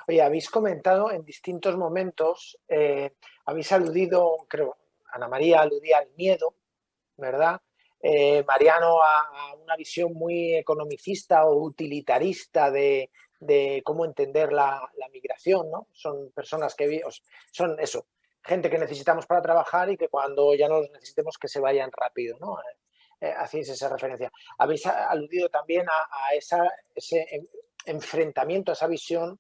Oye, habéis comentado en distintos momentos, habéis aludido, creo, Ana María aludía al miedo, ¿verdad? Mariano a una visión muy economicista o utilitarista de cómo entender la migración, ¿no? Son personas que son eso, gente que necesitamos para trabajar y que cuando ya no los necesitemos que se vayan rápido, ¿no? Hacéis esa referencia. Habéis aludido también a ese enfrentamiento, a esa visión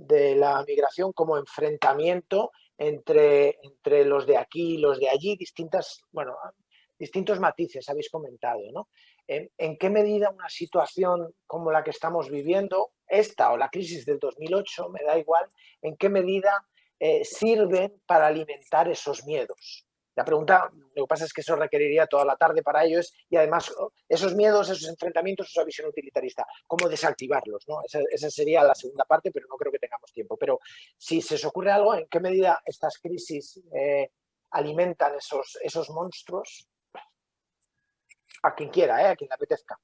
de la migración como enfrentamiento entre los de aquí y los de allí, distintos matices habéis comentado, ¿no? ¿En qué medida una situación como la que estamos viviendo, esta o la crisis del 2008, me da igual, en qué medida sirven para alimentar esos miedos? La pregunta, lo que pasa es que eso requeriría toda la tarde para ellos y además esos miedos, esos enfrentamientos, esa visión utilitarista, ¿cómo desactivarlos? ¿No? Esa sería la segunda parte, pero no creo que tengamos tiempo. Pero si se os ocurre algo, ¿en qué medida estas crisis alimentan esos monstruos? A quien quiera, a quien le apetezca.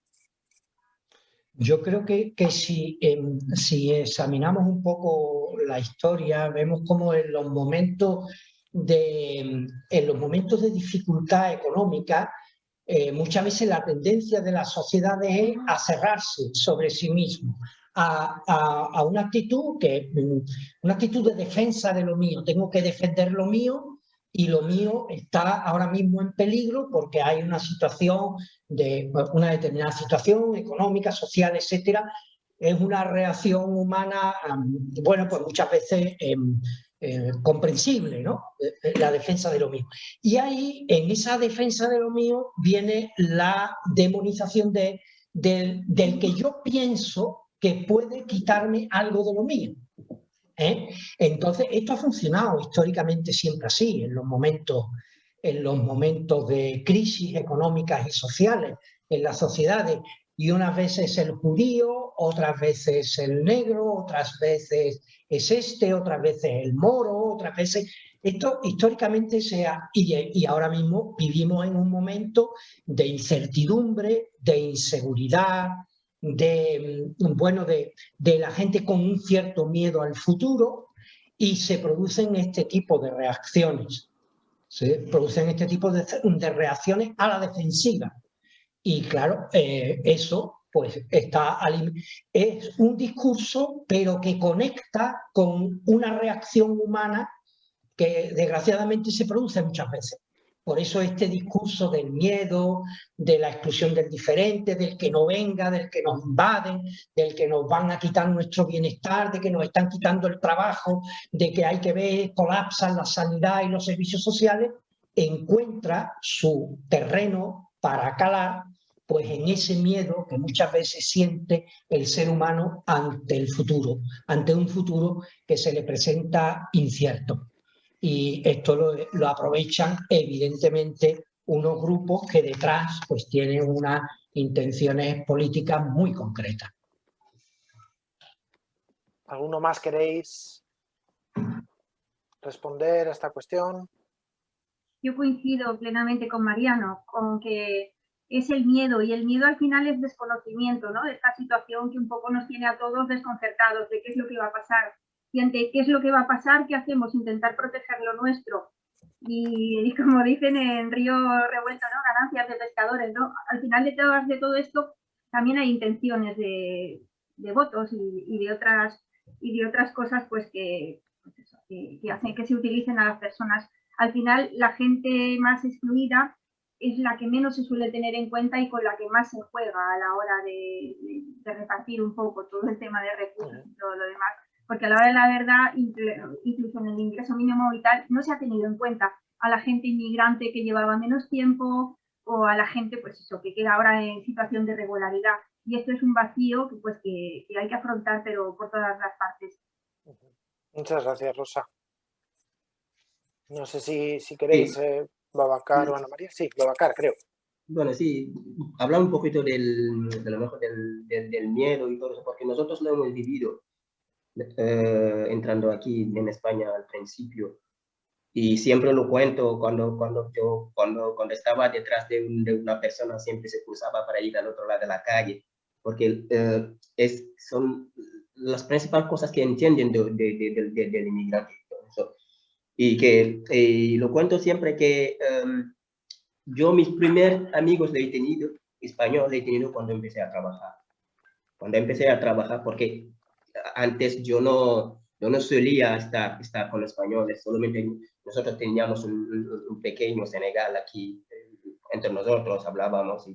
Yo creo que si examinamos un poco la historia, vemos como en los momentos de dificultad económica, muchas veces la tendencia de las sociedades es a cerrarse sobre sí mismo, a una actitud de defensa de lo mío. Tengo que defender lo mío y lo mío está ahora mismo en peligro porque hay una determinada situación económica, social, etcétera. Es una reacción humana, bueno, pues muchas veces comprensible, ¿no? La defensa de lo mío. Y ahí, en esa defensa de lo mío, viene la demonización del que yo pienso que puede quitarme algo de lo mío. Entonces, esto ha funcionado históricamente siempre así, en los momentos de crisis económicas y sociales en las sociedades. Y unas veces el judío, otras veces el negro, otras veces es otras veces el moro, otras veces... Esto históricamente y ahora mismo vivimos en un momento de incertidumbre, de inseguridad, de la gente con un cierto miedo al futuro, y se producen este tipo de reacciones. Se producen este tipo de reacciones a la defensiva. Y claro, eso pues es un discurso, pero que conecta con una reacción humana que desgraciadamente se produce muchas veces. Por eso este discurso del miedo, de la exclusión del diferente, del que no venga, del que nos invaden, del que nos van a quitar nuestro bienestar, de que nos están quitando el trabajo, de que hay que ver, colapsan la sanidad y los servicios sociales, encuentra su terreno para calar pues en ese miedo que muchas veces siente el ser humano ante el futuro, ante un futuro que se le presenta incierto. Y esto lo aprovechan evidentemente unos grupos que detrás pues tienen unas intenciones políticas muy concretas. ¿Alguno más queréis responder a esta cuestión? Yo coincido plenamente con Mariano, con que es el miedo, y el miedo al final es desconocimiento, ¿no? De esta situación que un poco nos tiene a todos desconcertados de qué es lo que va a pasar. Y ante qué es lo que va a pasar, ¿qué hacemos? Intentar proteger lo nuestro. Y como dicen en Río Revuelto, ¿no? Ganancias de pescadores, ¿no? Al final de todo esto también hay intenciones de votos y de otras cosas pues que hacen que se utilicen a las personas. Al final, la gente más excluida es la que menos se suele tener en cuenta y con la que más se juega a la hora de repartir un poco todo el tema de recursos y todo lo demás. Porque a la hora de la verdad, incluso en el ingreso mínimo vital, no se ha tenido en cuenta a la gente inmigrante que llevaba menos tiempo o a la gente pues eso, que queda ahora en situación de irregularidad. Y esto es un vacío que hay que afrontar, pero por todas las partes. Muchas gracias, Rosa. No sé si queréis, sí. Babacar o Ana María. Sí, Babacar, creo. Bueno, sí, hablar un poquito del miedo y todo eso, porque nosotros lo hemos vivido entrando aquí en España al principio. Y siempre lo cuento cuando estaba detrás de una persona, siempre se cruzaba para ir al otro lado de la calle, porque son las principales cosas que entienden del inmigrante. Y que lo cuento siempre que yo mis primeros amigos le he tenido, español, le he tenido cuando empecé a trabajar. Cuando empecé a trabajar, porque antes yo no solía estar con españoles, solamente nosotros teníamos un pequeño Senegal aquí, entre nosotros hablábamos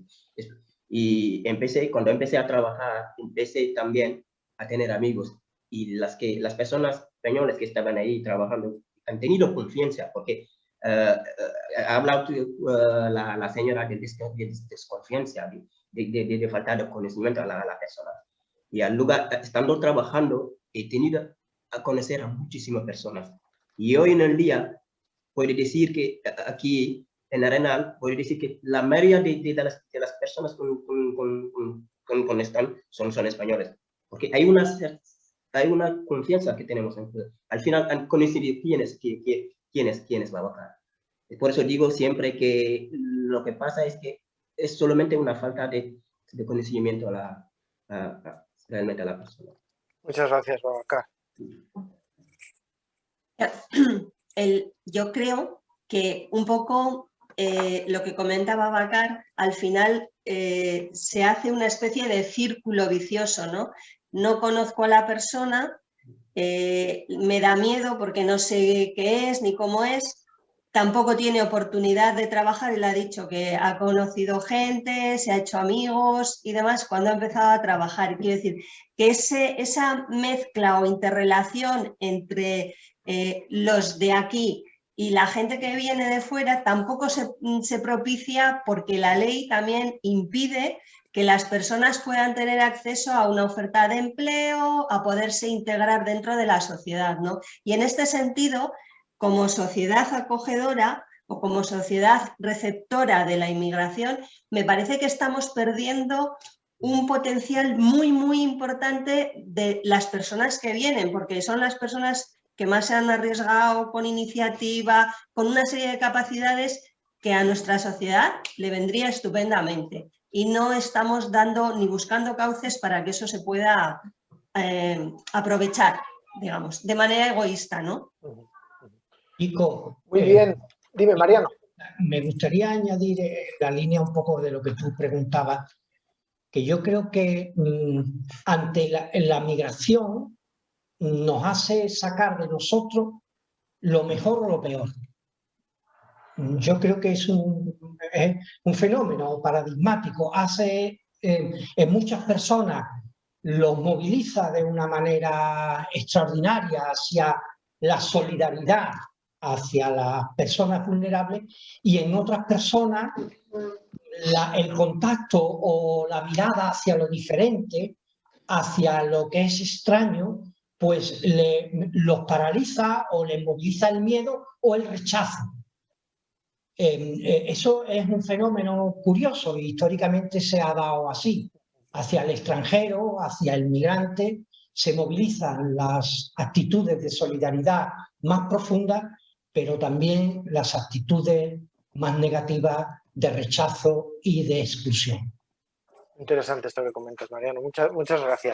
y cuando empecé a trabajar, empecé también a tener amigos y las personas españoles que estaban ahí trabajando han tenido confianza porque ha hablado la señora de desconfianza, de falta de conocimiento a la persona. Y al lugar, estando trabajando, he tenido a conocer a muchísimas personas. Y hoy en el día, puedo decir que aquí en Arenal, puedo decir que la mayoría de las personas con están son españoles. Porque hay una confianza que tenemos. Al final han conocido quiénes va a bajar. Por eso digo siempre que lo que pasa es que es solamente una falta de conocimiento realmente a la persona. Muchas gracias, Babacar. Yo creo que un poco lo que comentaba Babacar, al final se hace una especie de círculo vicioso, ¿no? No conozco a la persona, me da miedo porque no sé qué es ni cómo es, tampoco tiene oportunidad de trabajar, él ha dicho que ha conocido gente, se ha hecho amigos y demás cuando ha empezado a trabajar. Quiero decir que esa mezcla o interrelación entre los de aquí y la gente que viene de fuera tampoco se propicia porque la ley también impide que las personas puedan tener acceso a una oferta de empleo, a poderse integrar dentro de la sociedad, ¿no? Y en este sentido, como sociedad acogedora o como sociedad receptora de la inmigración, me parece que estamos perdiendo un potencial muy, muy importante de las personas que vienen, porque son las personas que más se han arriesgado con iniciativa, con una serie de capacidades que a nuestra sociedad le vendría estupendamente. Y no estamos dando ni buscando cauces para que eso se pueda aprovechar, digamos, de manera egoísta, ¿no? Chico, muy bien. Dime, Mariano. Me gustaría añadir la línea un poco de lo que tú preguntabas, que yo creo que ante la migración nos hace sacar de nosotros lo mejor o lo peor. Yo creo que es un fenómeno paradigmático. En muchas personas los moviliza de una manera extraordinaria hacia la solidaridad, hacia las personas vulnerables, y en otras personas el contacto o la mirada hacia lo diferente, hacia lo que es extraño, pues los paraliza o les moviliza el miedo o el rechazo. Eso es un fenómeno curioso y históricamente se ha dado así. Hacia el extranjero, hacia el migrante, se movilizan las actitudes de solidaridad más profundas, pero también las actitudes más negativas de rechazo y de exclusión. Interesante esto que comentas, Mariano. Muchas gracias.